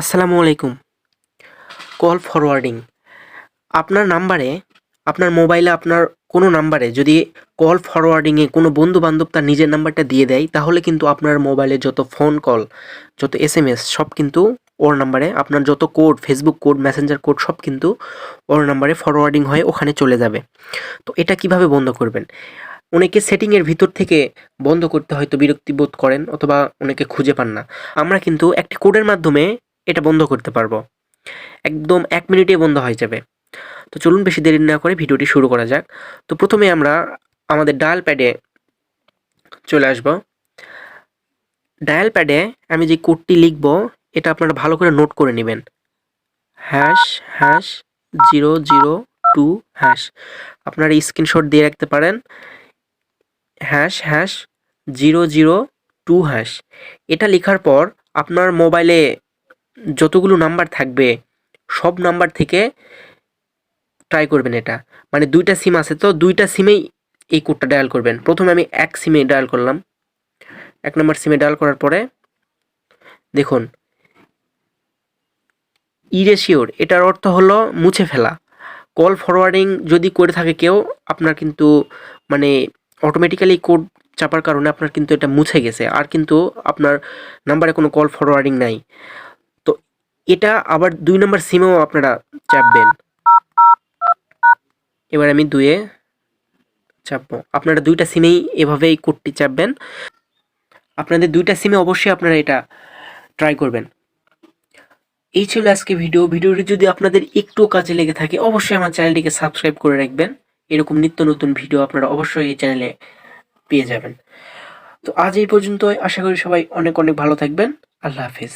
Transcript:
আসসালামু আলাইকুম। Call forwarding. আপনার নাম্বারে, আপনার মোবাইলে আপনার কোনো নাম্বারে যদি কল ফরওয়ার্ডিংয়ে কোনো বন্ধু-বান্ধব তার নিজের নাম্বারটা দিয়ে দেয়, তাহলে কিন্তু আপনার মোবাইলে যত ফোন কল, যত এসএমএস সব কিন্তু ওর নাম্বারে, আপনার যত code, Facebook code, Messenger code সব কিন্তু ওর নাম্বারে ফরওয়ার্ডিং হয়ে ওখানে চলে যাবে। তো এটা কিভাবে বন্ধ করবেন? অনেকে সেটিংয়ের ভিতর থেকে বন্ধ করতে হয়তো বিরক্তি বোধ করেন অথবা অনেকে খুঁজে পান না। আমরা কিন্তু একটি কোডের মাধ্যমে এটা বন্ধ করতে পারবো। একদম ১ মিনিটেই বন্ধ হয়ে যাবে। তো চলুন বেশি দেরি না করে ভিডিওটি শুরু করা যাক। তো প্রথমে আমরা আমাদের ডায়াল প্যাডে চলে আসব। ডায়াল প্যাডে আমি যে কোডটি লিখব এটা আপনারা ভালো করে নোট করে নিবেন। ##002#। আপনারা স্ক্রিনশট দিয়ে রাখতে পারেন। ##002#। এটা লেখার পর আপনার মোবাইলে যতগুলো নাম্বার থাকবে সব নাম্বার থেকে ট্রাই করবেন এটা। মানে ২ টা সিম আছে তো ২ টা সিমেই এই কোডটা ডায়াল করবেন। প্রথমে আমি ১ সিমে ডায়াল করলাম। ১ নম্বর সিমে ডায়াল করার পরে দেখুন ইরেশিওর এটার অর্থ হলো মুছে ফেলা। কল ফরওয়ার্ডিং যদি করে থাকে কেউ আপনার কিন্তু মানে অটোমেটিক্যালি কোড চাপার কারণে আপনার কিন্তু এটা মুছে গেছে। আর কিন্তু আপনার নাম্বারে কোনো কল ফরওয়ার্ডিং নাই। তো এটা আবার ২ নম্বর সিমেও আপনারা চাপবেন। এবার আমি ২ এ চাপবো। আপনারা ২ টা সিমেই এভাবেই কোডটি চাপবেন। আপনাদের ২ টা সিমে অবশ্যই আপনারা এটা ট্রাই করবেন। এই ছিল আজকে ভিডিও। ভিডিওটি যদি আপনাদের একটুও কাজে লেগে থাকে অবশ্যই আমার চ্যানেলটিকে সাবস্ক্রাইব করে রাখবেন। এরকম নিত্য নতুন ভিডিও আপনারা অবশ্যই এই চ্যানেলে পেয়ে যাবেন। তো আজ এই পর্যন্তই। আশা করি সবাই অনেক অনেক ভালো থাকবেন। আল্লাহ হাফেজ।